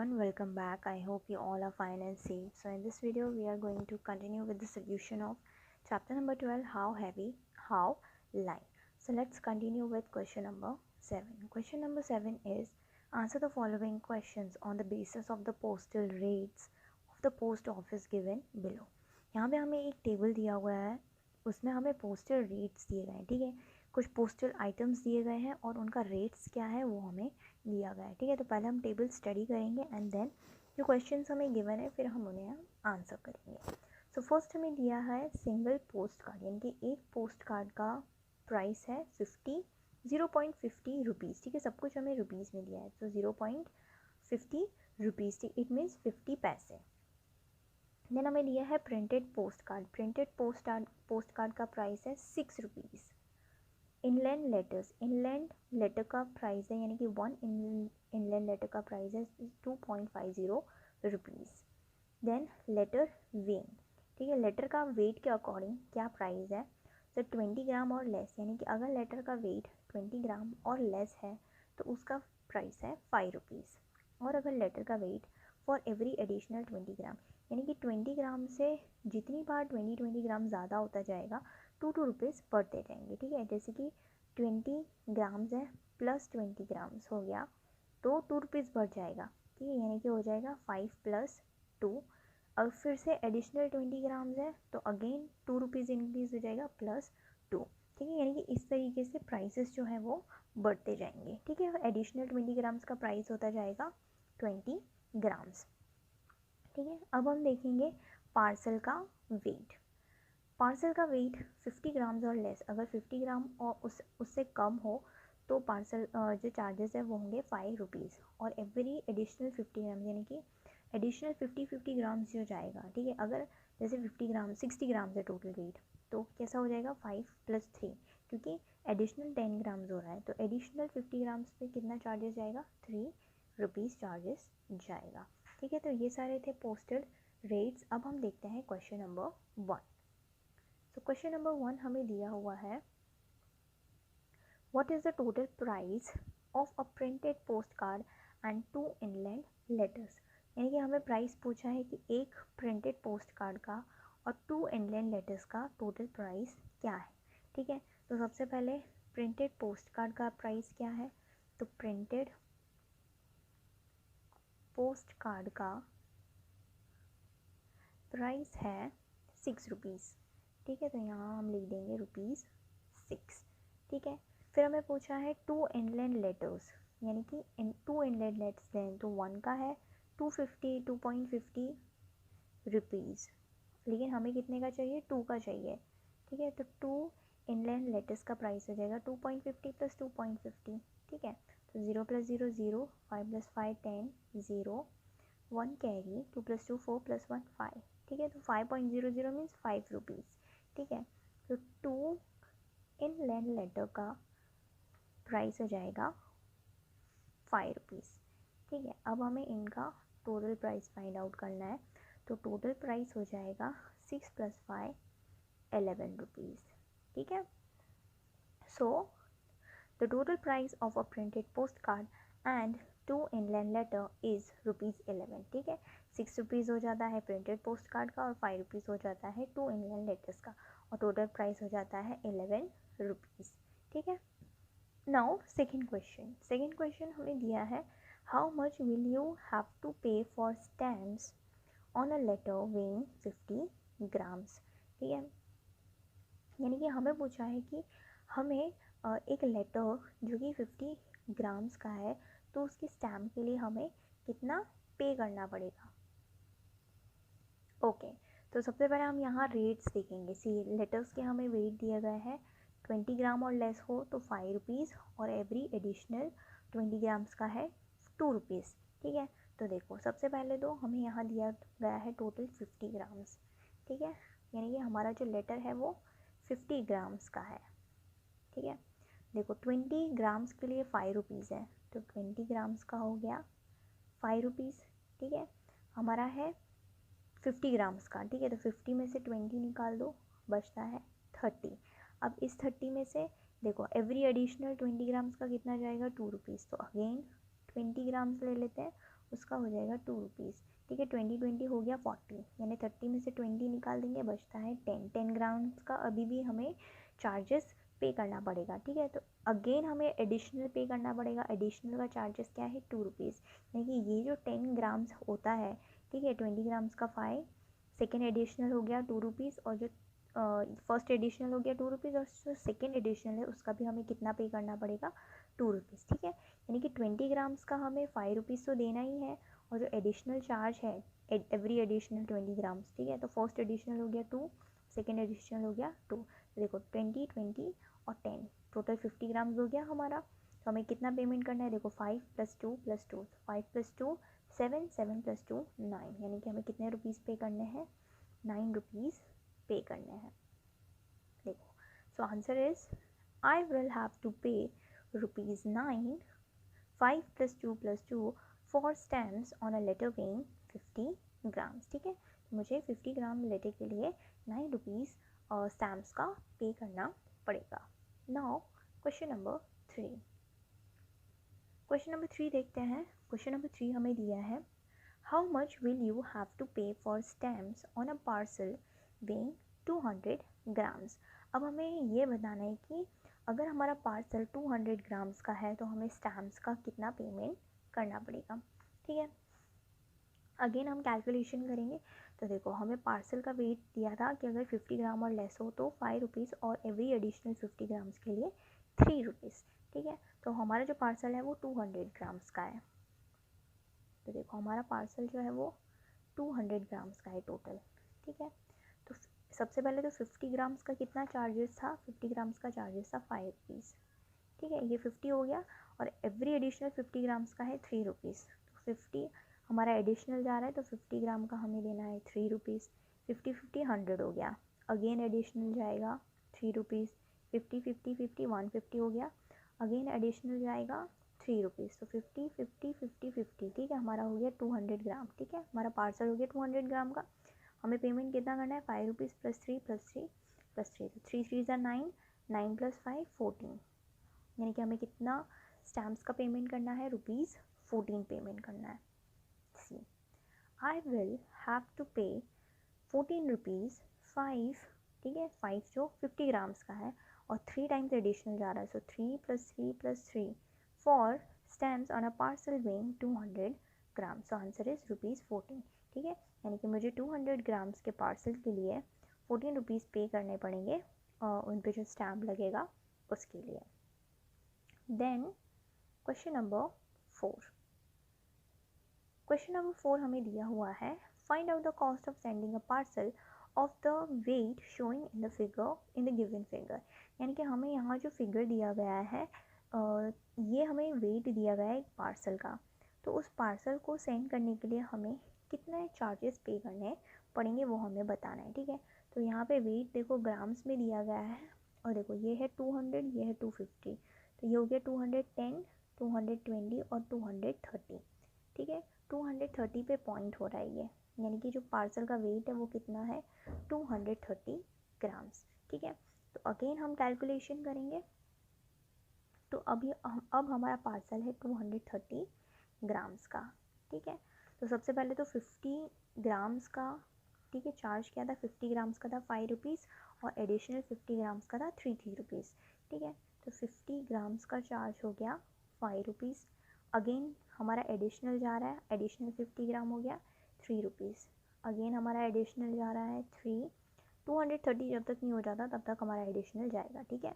everyone, welcome back. I hope you all are fine and safe. So in this video we are going to continue with the solution of chapter number 12, how heavy, how light. So let's continue with question number 7. Question number 7 is answer the following questions on the basis of the postal rates of the post office given below. यहाँ पे हमें एक table दिया हुआ है, उसमें हमें postal rates दिए गए हैं. ठीक है, कुछ पोस्टल आइटम्स दिए गए हैं और उनका रेट्स क्या है वो हमें दिया गया है. ठीक है, तो पहले हम टेबल स्टडी करेंगे एंड देन जो क्वेश्चंस हमें गिवन है फिर हम उन्हें आंसर करेंगे. सो फर्स्ट हमें दिया है सिंगल पोस्ट कार्ड, यानी कि एक पोस्ट कार्ड का प्राइस है 0.50 रुपीज़. ठीक है, सब कुछ हमें रुपीज़ में दिया है, तो 0.50 रुपीज़, इट मीन्स 50 पैसे. देन हमें दिया है printed post card. Printed post card का प्राइस है 6 rupees. Inland letters, inland letter का प्राइस है, यानी कि वन इनलैंड लेटर का प्राइस है 2.50 रुपीज़. Then later wait. ठीक है, लेटर का वेट के अकॉर्डिंग क्या प्राइस है. तो 20 ग्राम और लेस, यानी कि अगर लेटर का वेट 20 ग्राम और लेस है तो उसका प्राइस है 5 रुपीज़. और अगर लेटर का वेट फॉर एवरी एडिशनल 20 ग्राम, यानी कि 20 ग्राम से जितनी बार 20 ग्राम ज़्यादा होता जाएगा 2 रुपीज़ बढ़ते जाएंगे. ठीक है, जैसे कि 20 ग्राम्स है प्लस 20 ग्राम्स हो गया तो 2 रुपीज़ बढ़ जाएगा. ठीक है, यानी कि हो जाएगा 5 + 2. अब फिर से एडिशनल 20 ग्राम्स है तो अगेन 2 रुपीज़ इंक्रीज़ हो जाएगा +2. ठीक है, यानी कि इस तरीके से प्राइसेस जो है वो बढ़ते जाएंगे. ठीक है, एडिशनल 20 ग्राम्स का प्राइस होता जाएगा 20 ग्राम्स. ठीक है, अब हम देखेंगे पार्सल का वेट. पार्सल का वेट 50 ग्राम्स और लेस, अगर 50 ग्राम और उससे कम हो तो पार्सल जो चार्जेस है वो होंगे 5 रुपीज़. और एवरी एडिशनल 50 ग्राम, यानी कि एडिशनल 50 ग्राम्स जो जाएगा. ठीक है, अगर जैसे 50 ग्राम 60 ग्राम्स है टोटल वेट तो कैसा हो जाएगा 5 + 3, क्योंकि एडिशनल 10 ग्राम्स हो रहा है तो एडिशनल 50 ग्राम्स पे कितना चार्जेस जाएगा 3 रुपीज़ चार्जेस जाएगा. ठीक है, तो ये सारे थे पोस्टल रेट्स. अब हम देखते हैं क्वेश्चन नंबर 1. तो क्वेश्चन नंबर 1 हमें दिया हुआ है what is the total price of a printed post card and 2 inland letters. यानी कि हमें प्राइस पूछा है कि एक प्रिंटेड पोस्ट कार्ड का और 2 इनलैंड लेटर्स का टोटल प्राइस क्या है. ठीक है, तो सबसे पहले प्रिंटेड पोस्ट कार्ड का प्राइस क्या है. तो प्रिंटेड पोस्ट कार्ड का प्राइस है 6 रुपीज़. ठीक है, तो यहाँ हम लिख देंगे ₹6. ठीक है, फिर हमें पूछा है 2 इनलैंड लेटर्स, यानी कि 2 इनलैंड लेटर्स दें तो 1 का है 2.50 रुपीज़, लेकिन हमें कितने का चाहिए 2 का चाहिए. ठीक है, तो 2 इनलैंड लेटर्स का प्राइस हो जाएगा 2.50 + 2.50. ठीक है, तो 0 + 0 0, 5 + 5 10, 0 1 कैरी, 2 + 2 4 + 1 5. ठीक है, तो 5.00 मीन्स 5 रुपीज़. ठीक है, तो 2 इनलैंड लेटर का प्राइस हो जाएगा 5 रुपीज़. ठीक है, अब हमें इनका टोटल प्राइस फाइंड आउट करना है. तो टोटल प्राइस हो जाएगा 6 + 5 11 रुपीज़. ठीक है, so the total price of a printed post card and 2 inland letter is ₹11. ठीक है, 6 रुपीज़ हो जाता है प्रिंटेड पोस्ट कार्ड का और 5 रुपीज़ हो जाता है 2 इनलैंड लेटर्स का और टोटल प्राइस हो जाता है 11 रुपीज़. ठीक है, नाउ सेकेंड क्वेश्चन हमें दिया है how much will you have to pay for stamps on a letter weighing 50 grams. ठीक है, यानी कि हमें पूछा है कि हमें एक लेटर जो कि 50 ग्राम्स का है तो उसकी स्टैम्प के लिए हमें कितना पे करना पड़ेगा. ओके, तो सबसे पहले हम यहाँ रेट्स देखेंगे. सी लेटर्स के हमें वेट दिया गया है 20 ग्राम और लेस हो तो 5 रुपीज़ और एवरी एडिशनल 20 ग्राम्स का है 2 रुपीज़. ठीक है, तो देखो सबसे पहले तो हमें यहाँ दिया गया है टोटल 50 ग्राम्स. ठीक है, यानी कि हमारा जो लेटर है वो 50 ग्राम्स का है. ठीक है, देखो 20 ग्राम्स के लिए 5 रुपीज़ है तो 20 ग्राम्स का हो गया 5 रुपीज़. ठीक है, हमारा है 50 ग्राम्स का. ठीक है, तो 50 में से 20 निकाल दो, बचता है 30. अब इस 30 में से देखो एवरी एडिशनल 20 ग्राम्स का कितना जाएगा 2 रुपीज़, तो अगेन 20 ग्राम्स ले लेते हैं उसका हो जाएगा 2 रुपीज़। ठीक है, 20 हो गया 40, यानी 30 में से 20 निकाल देंगे, बचता है 10 ग्राम्स का अभी भी हमें चार्जेस पे करना पड़ेगा। ठीक है, तो अगेन हमें एडिशनल पे करना पड़ेगा। एडिशनल का चार्जेस क्या है, 2 रुपीज़। यानी कि ये जो 10 ग्राम्स होता है, ठीक है, 20 ग्राम्स का 5, सेकेंड एडिशनल हो गया 2 रुपीज़, और जो फर्स्ट एडिशनल हो गया 2 रुपीज़, और जो सेकेंड एडिशनल है उसका भी हमें कितना पे करना पड़ेगा, 2 रुपीज़। ठीक है, यानी कि 20 ग्राम्स का हमें 5 रुपीज़ तो देना ही है, और जो एडिशनल चार्ज है एवरी एडिशनल 20 ग्राम्स। ठीक है, तो फर्स्ट एडिशनल हो गया 2, सेकेंड एडिशनल हो गया 2, तो देखो 20 और 10 टोटल 50 ग्राम्स हो गया हमारा। तो हमें कितना पेमेंट करना है, देखो 5 + 2 + 2, 5 + 2 7, 7 + 2 9, यानी कि हमें कितने रुपीज़ पे करने हैं, 9 रुपीज़ पे करने हैं। देखो, so answer is I will have to pay ₹9, 5 + 2 + 2 for stamps on a letter weighing 50 grams. ठीक है, तो मुझे 50 ग्राम लेटर के लिए 9 रुपीज़ स्टैम्प्स का पे करना पड़ेगा। Now question number 3। Question number 3 देखते हैं। क्वेश्चन नंबर 3 हमें दिया है, how much will you have to pay for stamps on a parcel weighing 200 grams. अब हमें ये बताना है कि अगर हमारा पार्सल 200 ग्राम्स का है तो हमें स्टैम्प्स का कितना पेमेंट करना पड़ेगा। ठीक है, अगेन हम कैलकुलेशन करेंगे। तो देखो, हमें पार्सल का वेट दिया था कि अगर 50 ग्राम और लेस हो तो 5 रुपीज़, और एवरी एडिशनल 50 ग्राम्स के लिए 3 रुपीज़। ठीक है, तो हमारा जो पार्सल है वो 200 ग्राम्स का है। तो देखो, हमारा पार्सल जो है वो 200 ग्राम्स का है टोटल। ठीक है, तो सबसे पहले तो 50 ग्राम्स का कितना चार्जेस था, 50 ग्राम्स का चार्जेस था 5 रुपीज़। ठीक है, ये 50 हो गया, और एवरी एडिशनल 50 ग्राम्स का है 3 रुपीज़। तो 50 हमारा एडिशनल जा रहा है, तो 50 ग्राम का हमें देना है 3 रुपीज़। 50 50 100 हो गया, अगेन एडिशनल जाएगा 3 रुपीज़। 50 50 50 150 हो गया, अगेन एडिशनल जाएगा 3 रुपीज़। तो 50 50 50 50, ठीक है, हमारा हो गया 200 ग्राम। ठीक है, हमारा पार्सल हो गया 200 ग्राम का। हमें पेमेंट कितना करना है, 5 रुपीज़ + 3 + 3 + 3, तो 3 3 9, 9 + 5 14, यानी कि हमें कितना स्टैम्प्स का पेमेंट करना है, ₹14 पेमेंट करना है। सी, आई विल हैव टू पे 14 रुपीज़ 5। ठीक है, 5 जो 50 ग्राम्स का है, और 3 टाइम्स एडिशनल जा रहा है, सो 3 + 3 + 3 for stamps on a parcel weighing 200 gram. So answer is ₹14। ठीक है, यानी कि मुझे 200 ग्राम्स के पार्सल के लिए 14 रुपीज़ पे करने पड़ेंगे, और उन पर जो स्टैम्प लगेगा उसके लिए। Then question number 4। Question number 4 हमें दिया हुआ है, find out the cost of sending a parcel of the weight showing in the figure in the given figure. यानी कि हमें यहाँ जो फिगर दिया गया है, ये हमें वेट दिया गया है एक पार्सल का, तो उस पार्सल को सेंड करने के लिए हमें कितने चार्जेस पे करने पड़ेंगे वो हमें बताना है। ठीक है, तो यहाँ पे वेट देखो ग्राम्स में दिया गया है, और देखो ये है 200, ये है 250, तो ये हो गया 210, 220 और 230। ठीक है, 230 पे पॉइंट हो रहा है ये, यानी कि जो पार्सल का वेट है वो कितना है, 230 ग्राम्स। ठीक है, तो अगेन हम कैलकुलेशन करेंगे। तो अब हमारा पार्सल है 230 ग्राम्स का। ठीक है, तो सबसे पहले तो 50 ग्राम्स का, ठीक है, चार्ज क्या था, 50 ग्राम्स का था 5 रुपीज़, और एडिशनल 50 ग्राम्स का था 3 रुपीज़। ठीक है, तो 50 ग्राम्स का चार्ज हो गया 5 रुपीज़। अगेन हमारा एडिशनल जा रहा है, एडिशनल 50 ग्राम हो गया 3 रुपीज़। अगेन हमारा एडिशनल जा रहा है 3, 230 जब तक नहीं हो जाता तब तक हमारा एडिशनल जाएगा। ठीक है,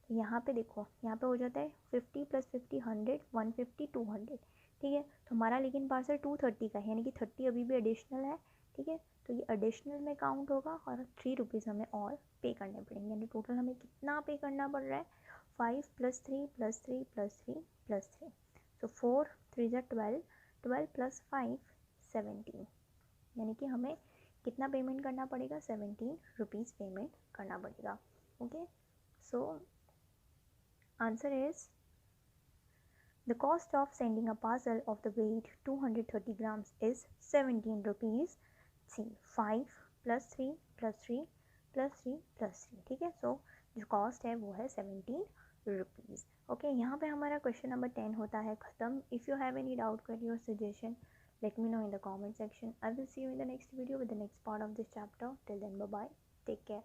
तो यहाँ पे देखो, यहाँ पे हो जाता है 50 + 50 100, 150 200। ठीक है, तो हमारा लेकिन पार्सल 230 का है, यानी कि 30 अभी भी एडिशनल है। ठीक है, तो ये एडिशनल में काउंट होगा, और 3 रुपीज़ हमें और पे करने पड़ेंगे, यानी टोटल हमें कितना पे करना पड़ रहा है, 5 + 3 + 3 + 3 + 3, सो 4 3 = 12, 12 + 5 17, यानी कि हमें कितना पेमेंट करना पड़ेगा, 17 रुपीज़ पेमेंट करना पड़ेगा। Okay, so answer is the cost of sending a parcel of the weight 230 grams is 17 rupees. See, 5 + 3 + 3 + 3 + 3। ठीक है, सो जो कॉस्ट है वो है 17 रुपीज़। ओके, यहाँ पे हमारा क्वेश्चन नंबर 10 होता है ख़त्म। If you have any doubt, query और suggestion, Let me know in the comment section. I will see you in the next video with the next part of this chapter. Till then, bye bye. Take care.